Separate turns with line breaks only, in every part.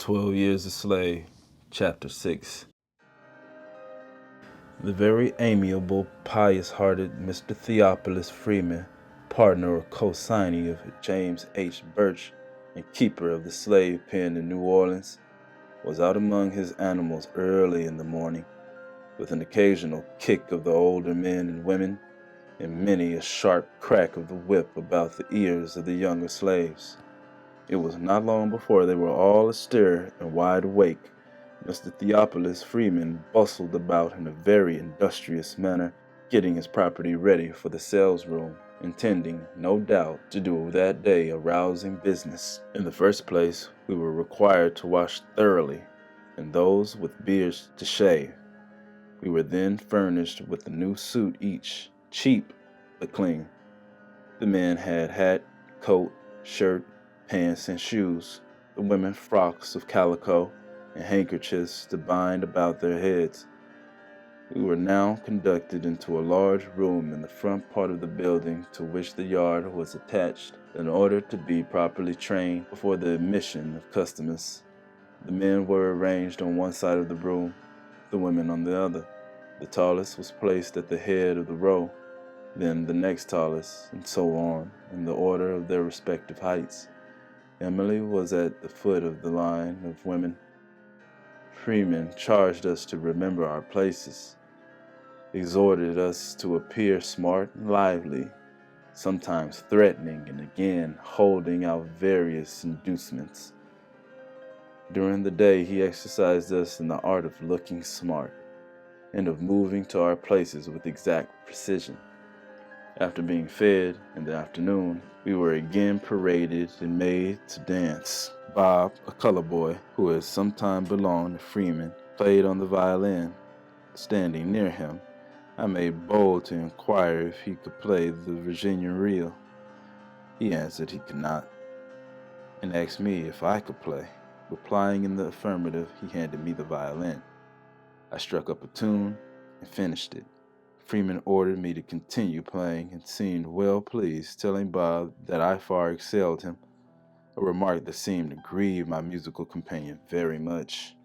12 Years a Slave, Chapter 6. The very amiable, pious-hearted Mr. Theophilus Freeman, partner or co-signee of James H. Birch and keeper of the slave pen in New Orleans, was out among his animals early in the morning, with an occasional kick of the older men and women, and many a sharp crack of the whip about the ears of the younger slaves. It was not long before they were all astir and wide awake. Mr. Theophilus Freeman bustled about in a very industrious manner, getting his property ready for the sales room, intending, no doubt, to do that day a rousing business. In the first place, we were required to wash thoroughly, and those with beards to shave. We were then furnished with a new suit each, cheap but clean. The men had hat, coat, shirt, pants, and shoes, the women frocks of calico and handkerchiefs to bind about their heads. We were now conducted into a large room in the front part of the building to which the yard was attached in order to be properly trained before the admission of customers. The men were arranged on one side of the room, the women on the other. The tallest was placed at the head of the row, then the next tallest, and so on, in the order of their respective heights. Emily was at the foot of the line of women. Freeman charged us to remember our places, exhorted us to appear smart and lively, sometimes threatening and again holding out various inducements. During the day he exercised us in the art of looking smart and of moving to our places with exact precision. After being fed in the afternoon, we were again paraded and made to dance. Bob, a colored boy who had sometime belonged to Freeman, played on the violin. Standing near him, I made bold to inquire if he could play the Virginian reel. He answered he could not, and asked me if I could play. Replying in the affirmative, he handed me the violin. I struck up a tune and finished it. Freeman ordered me to continue playing and seemed well pleased, telling Bob that I far excelled him, a remark that seemed to grieve my musical companion very much.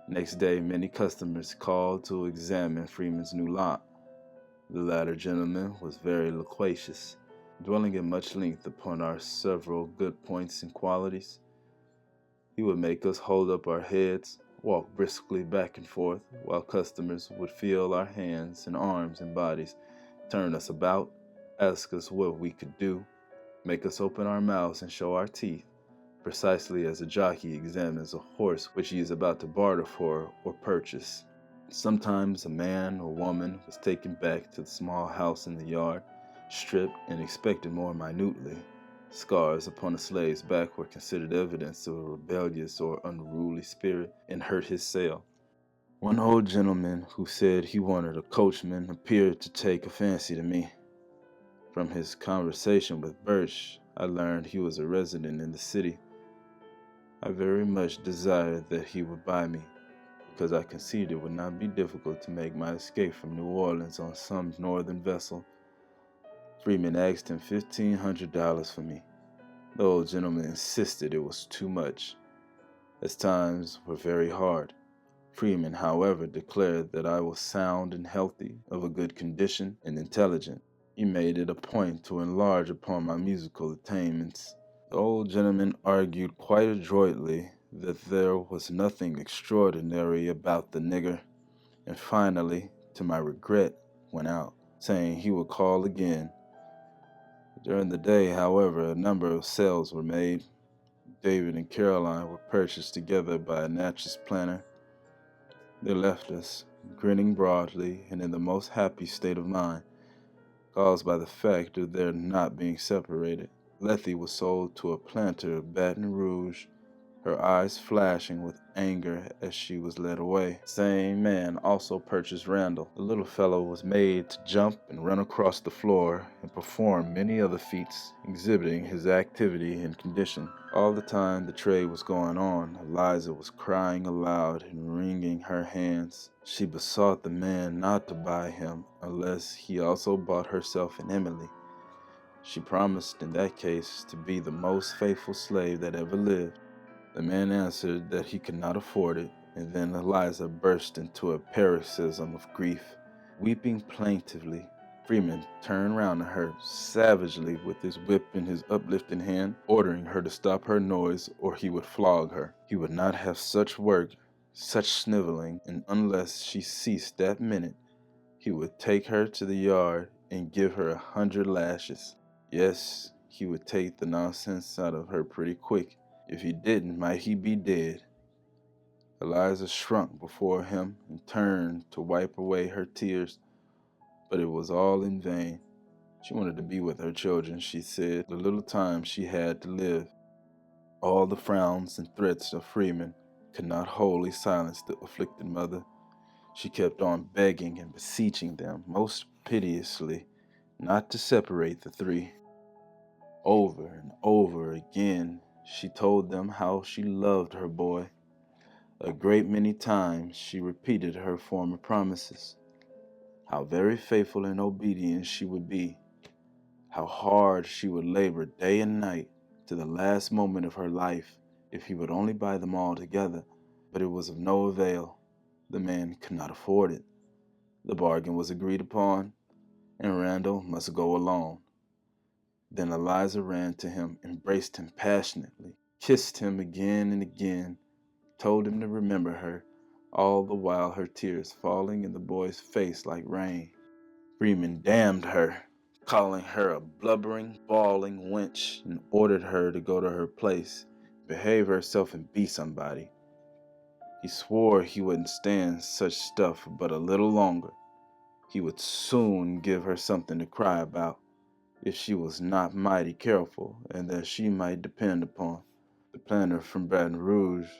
Next day, many customers called to examine Freeman's new lot. The latter gentleman was very loquacious, dwelling at much length upon our several good points and qualities. He would make us hold up our heads, walk briskly back and forth, while customers would feel our hands and arms and bodies, turn us about, ask us what we could do, make us open our mouths and show our teeth, precisely as a jockey examines a horse which he is about to barter for or purchase. Sometimes a man or woman was taken back to the small house in the yard, stripped and inspected more minutely. Scars upon a slave's back were considered evidence of a rebellious or unruly spirit and hurt his sale. One old gentleman who said he wanted a coachman appeared to take a fancy to me. From his conversation with Birch, I learned he was a resident in the city. I very much desired that he would buy me, because I conceived it would not be difficult to make my escape from New Orleans on some northern vessel. Freeman asked him $1,500 for me. The old gentleman insisted it was too much, as times were very hard. Freeman, however, declared that I was sound and healthy, of a good condition, and intelligent. He made it a point to enlarge upon my musical attainments. The old gentleman argued quite adroitly that there was nothing extraordinary about the nigger, and finally, to my regret, went out, saying he would call again. During the day, however, a number of sales were made. David and Caroline were purchased together by a Natchez planter. They left us, grinning broadly and in the most happy state of mind, caused by the fact of their not being separated. Lethe was sold to a planter of Baton Rouge, her eyes flashing with anger as she was led away. The same man also purchased Randall. The little fellow was made to jump and run across the floor and perform many other feats, exhibiting his activity and condition. All the time the trade was going on, Eliza was crying aloud and wringing her hands. She besought the man not to buy him unless he also bought herself and Emily. She promised in that case to be the most faithful slave that ever lived. The man answered that he could not afford it, and then Eliza burst into a paroxysm of grief. Weeping plaintively, Freeman turned round to her savagely with his whip in his uplifted hand, ordering her to stop her noise or he would flog her. He would not have such work, such sniveling, and unless she ceased that minute, he would take her to the yard and give her 100 lashes. Yes, he would take the nonsense out of her pretty quick. If he didn't, might he be dead. Eliza shrunk before him and turned to wipe away her tears, but it was all in vain. She wanted to be with her children, she said, the little time she had to live. All the frowns and threats of Freeman could not wholly silence the afflicted mother. She kept on begging and beseeching them most piteously not to separate the three. Over and over again, she told them how she loved her boy. A great many times she repeated her former promises, how very faithful and obedient she would be, how hard she would labor day and night to the last moment of her life if he would only buy them all together. But it was of no avail. The man could not afford it. The bargain was agreed upon, and Randall must go alone. Then Eliza ran to him, embraced him passionately, kissed him again and again, told him to remember her, all the while her tears falling in the boy's face like rain. Freeman damned her, calling her a blubbering, bawling wench, and ordered her to go to her place, behave herself and be somebody. He swore he wouldn't stand such stuff but a little longer. He would soon give her something to cry about, if she was not mighty careful, and that she might depend upon. The planter from Baton Rouge,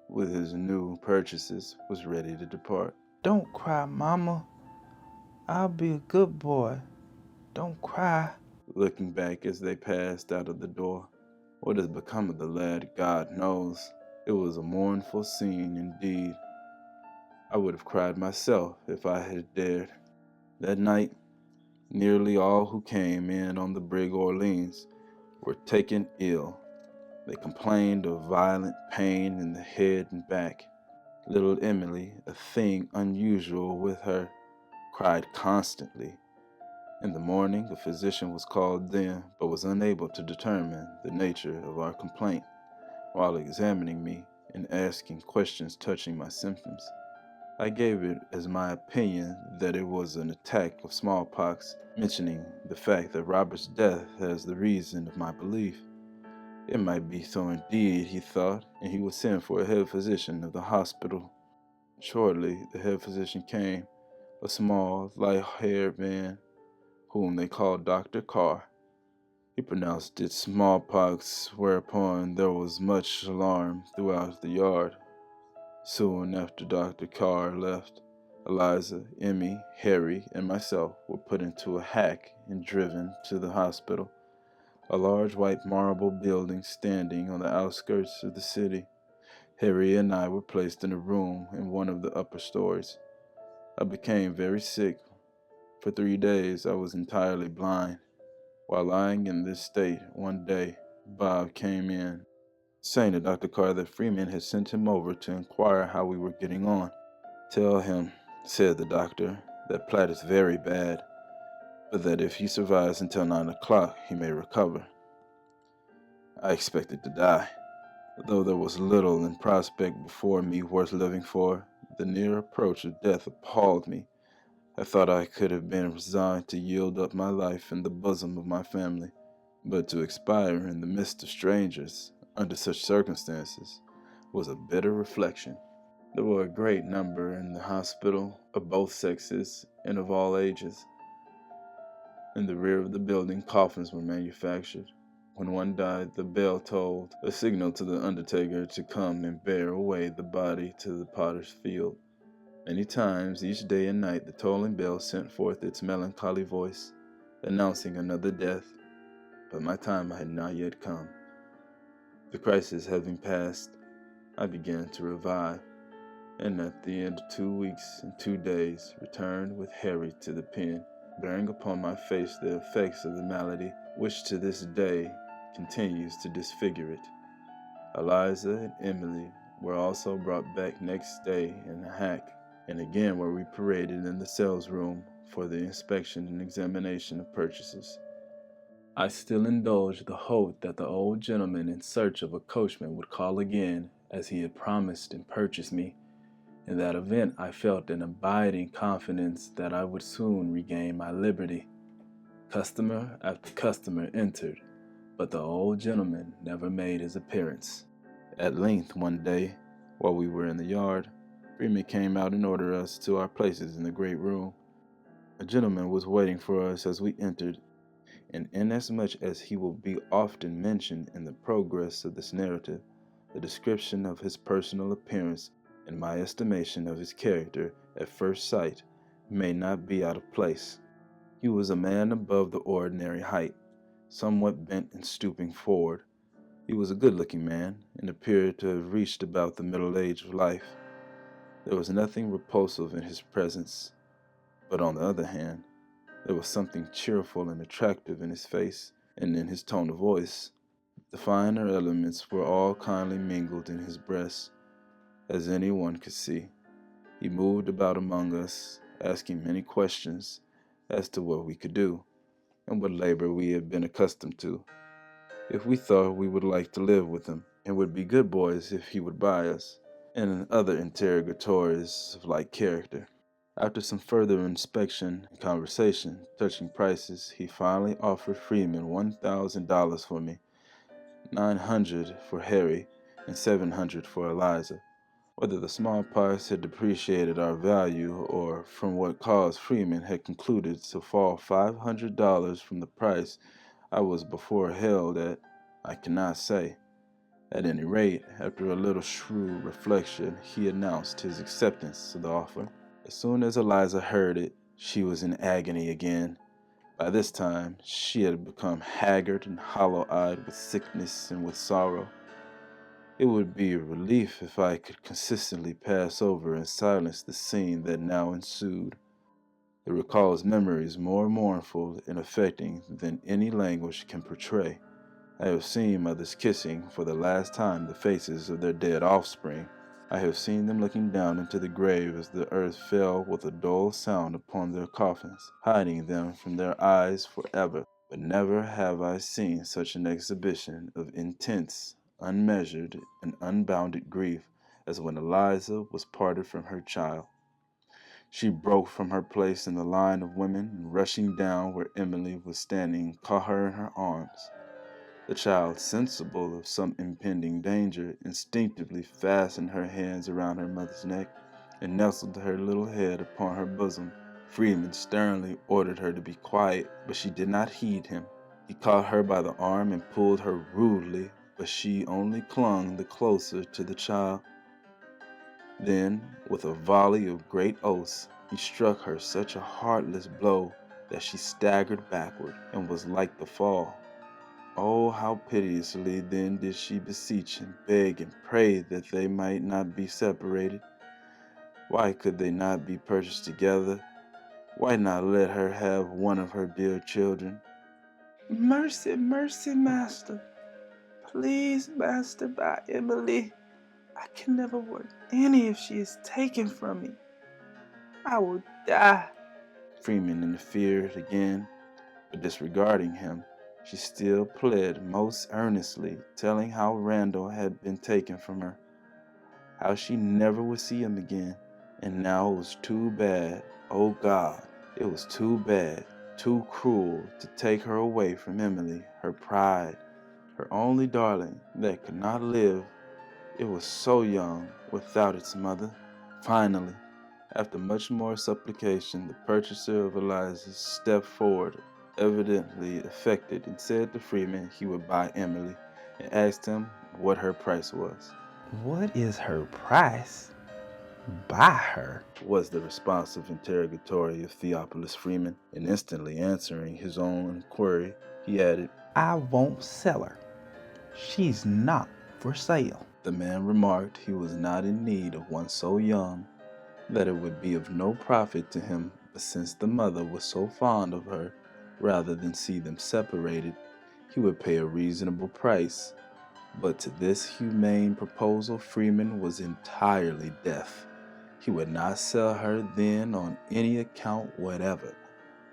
with his new purchases, was ready to depart.
"Don't cry, Mama. I'll be a good boy. Don't cry."
Looking back as they passed out of the door, what has become of the lad, God knows. It was a mournful scene indeed. I would have cried myself if I had dared. That night, nearly all who came in on the brig Orleans were taken ill. They complained of violent pain in the head and back. Little Emily, a thing unusual with her, cried constantly. In the morning, a physician was called in, but was unable to determine the nature of our complaint. While examining me and asking questions touching my symptoms, I gave it as my opinion that it was an attack of smallpox, mentioning the fact that Robert's death as the reason of my belief. It might be so indeed, he thought, and he would send for a head physician of the hospital. Shortly, the head physician came, a small, light-haired man, whom they called Dr. Carr. He pronounced it smallpox, whereupon there was much alarm throughout the yard. Soon after Dr. Carr left, Eliza, Emmy, Harry, and myself were put into a hack and driven to the hospital, a large white marble building standing on the outskirts of the city. Harry and I were placed in a room in one of the upper stories. I became very sick. For 3 days I was entirely blind. While lying in this state, one day, Bob came in, saying to Dr. Carr that Freeman had sent him over to inquire how we were getting on. "Tell him," said the doctor, "that Platt is very bad, but that if he survives until 9 o'clock, he may recover." I expected to die. Though there was little in prospect before me worth living for, the near approach of death appalled me. I thought I could have been resigned to yield up my life in the bosom of my family, but to expire in the midst of strangers, under such circumstances, was a bitter reflection. There were a great number in the hospital, of both sexes and of all ages. In the rear of the building, coffins were manufactured. When one died, the bell tolled, a signal to the undertaker to come and bear away the body to the potter's field. Many times, each day and night, the tolling bell sent forth its melancholy voice, announcing another death, but my time had not yet come. The crisis having passed, I began to revive, and at the end of 2 weeks and 2 days, returned with Harry to the pen, bearing upon my face the effects of the malady, which to this day continues to disfigure it. Eliza and Emily were also brought back next day in a hack, and again were we paraded in the sales room for the inspection and examination of purchases. I still indulged the hope that the old gentleman in search of a coachman would call again, as he had promised, and purchase me. In that event, I felt an abiding confidence that I would soon regain my liberty. Customer after customer entered, but the old gentleman never made his appearance. At length, one day, while we were in the yard, Freeman came out and ordered us to our places in the great room. A gentleman was waiting for us as we entered, and inasmuch as he will be often mentioned in the progress of this narrative, the description of his personal appearance and my estimation of his character at first sight may not be out of place. He was a man above the ordinary height, somewhat bent and stooping forward. He was a good-looking man, and appeared to have reached about the middle age of life. There was nothing repulsive in his presence, but on the other hand, there was something cheerful and attractive in his face and in his tone of voice. The finer elements were all kindly mingled in his breast, as any one could see. He moved about among us, asking many questions as to what we could do, and what labor we had been accustomed to, if we thought we would like to live with him, and would be good boys if he would buy us, and other interrogatories of like character. After some further inspection and conversation touching prices, he finally offered Freeman $1,000 for me, $900 for Harry, and $700 for Eliza. Whether the smallpox had depreciated our value, or from what cause Freeman had concluded to fall $500 from the price I was before held at, I cannot say. At any rate, after a little shrewd reflection, he announced his acceptance of the offer. As soon as Eliza heard it, she was in agony again. By this time, she had become haggard and hollow-eyed with sickness and with sorrow. It would be a relief if I could consistently pass over in silence the scene that now ensued. It recalls memories more mournful and affecting than any language can portray. I have seen mothers kissing for the last time the faces of their dead offspring. I have seen them looking down into the grave as the earth fell with a dull sound upon their coffins, hiding them from their eyes forever. But never have I seen such an exhibition of intense, unmeasured, and unbounded grief as when Eliza was parted from her child. She broke from her place in the line of women, and rushing down where Emily was standing, caught her in her arms. The child, sensible of some impending danger, instinctively fastened her hands around her mother's neck and nestled her little head upon her bosom. Freeman sternly ordered her to be quiet, but she did not heed him. He caught her by the arm and pulled her rudely, but she only clung the closer to the child. Then, with a volley of great oaths, he struck her such a heartless blow that she staggered backward and was like to fall. Oh, how piteously then did she beseech and beg and pray that they might not be separated. Why could they not be purchased together? Why not let her have one of her dear children?
Mercy, mercy, master. Please, master, buy Emily. I can never work any if she is taken from me. I will die.
Freeman interfered again, but disregarding him, she still pled most earnestly, telling how Randall had been taken from her, how she never would see him again, and now it was too bad, oh God, it was too bad, too cruel to take her away from Emily, her pride, her only darling that could not live. It was so young, without its mother. Finally, after much more supplication, the purchaser of Eliza stepped forward, evidently affected, and said to Freeman he would buy Emily, and asked him what her price was.
What is her price? Buy her,
was the responsive interrogatory of Theophilus Freeman, and instantly answering his own inquiry, he added,
I won't sell her. She's not for sale.
The man remarked he was not in need of one so young, that it would be of no profit to him, but since the mother was so fond of her, rather than see them separated, he would pay a reasonable price. But to this humane proposal, Freeman was entirely deaf. He would not sell her then on any account whatever.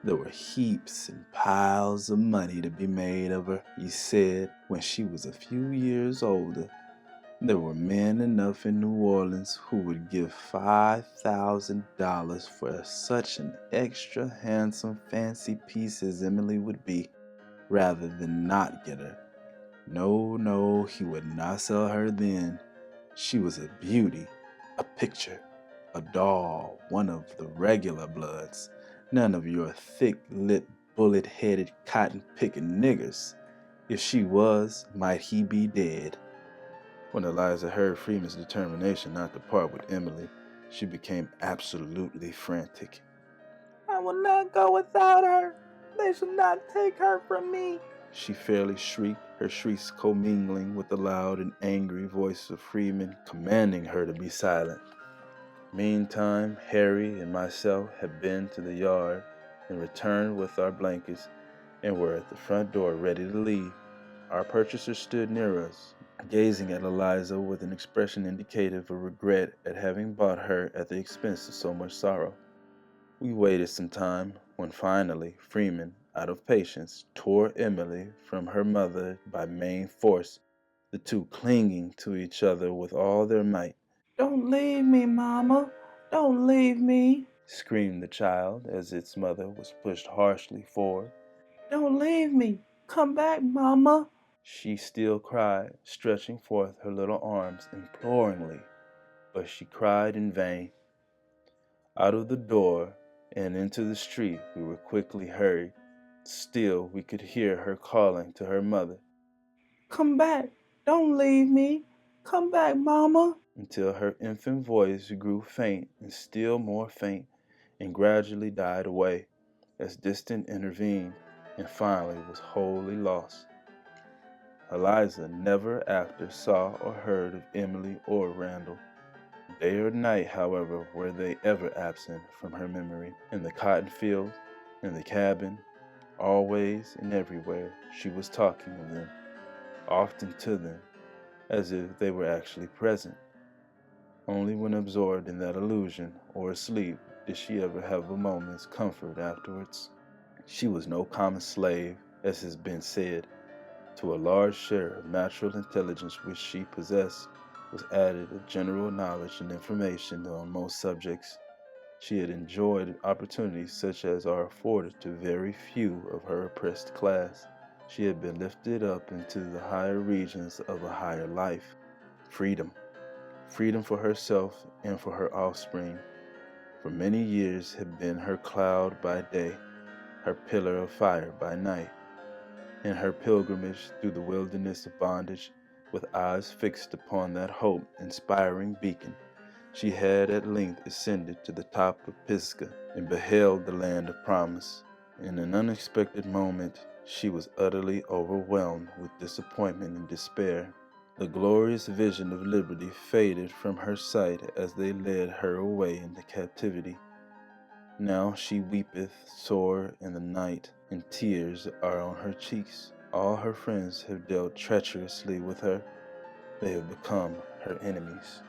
There were heaps and piles of money to be made of her, he said, when she was a few years older. There were men enough in New Orleans who would give $5,000 for such an extra handsome fancy piece as Emily would be, rather than not get her. No, he would not sell her then. She was a beauty, a picture, a doll, one of the regular bloods, none of your thick-lipped, bullet-headed, cotton-picking niggers. If she was, might he be dead. When Eliza heard Freeman's determination not to part with Emily, she became absolutely frantic.
I will not go without her. They shall not take her from me,
she fairly shrieked, her shrieks commingling with the loud and angry voice of Freeman commanding her to be silent. Meantime, Harry and myself had been to the yard and returned with our blankets and were at the front door ready to leave. Our purchaser stood near us, gazing at Eliza with an expression indicative of regret at having bought her at the expense of so much sorrow. We waited some time, when finally Freeman, out of patience, tore Emily from her mother by main force, the two clinging to each other with all their might.
Don't leave me, Mama. Don't leave me,
screamed the child as its mother was pushed harshly forward.
Don't leave me. Come back, Mama,
she still cried, stretching forth her little arms imploringly, but she cried in vain. Out of the door and into the street we were quickly hurried. Still we could hear her calling to her mother.
Come back. Don't leave me. Come back, Mama,
until her infant voice grew faint and still more faint and gradually died away as distance intervened and finally was wholly lost. Eliza never after saw or heard of Emily or Randall. Day or night, however, were they ever absent from her memory. In the cotton field, in the cabin, always and everywhere she was talking of them, often to them, as if they were actually present. Only when absorbed in that illusion or asleep did she ever have a moment's comfort afterwards. She was no common slave, as has been said. To a large share of natural intelligence which she possessed was added a general knowledge and information on most subjects. She had enjoyed opportunities such as are afforded to very few of her oppressed class. She had been lifted up into the higher regions of a higher life. Freedom for herself and for her offspring, for many years had been her cloud by day, her pillar of fire by night. In her pilgrimage through the wilderness of bondage, with eyes fixed upon that hope-inspiring beacon, she had at length ascended to the top of Pisgah and beheld the land of promise. In an unexpected moment, she was utterly overwhelmed with disappointment and despair. The glorious vision of liberty faded from her sight as they led her away into captivity. Now she weepeth sore in the night, and tears are on her cheeks. All her friends have dealt treacherously with her. They have become her enemies.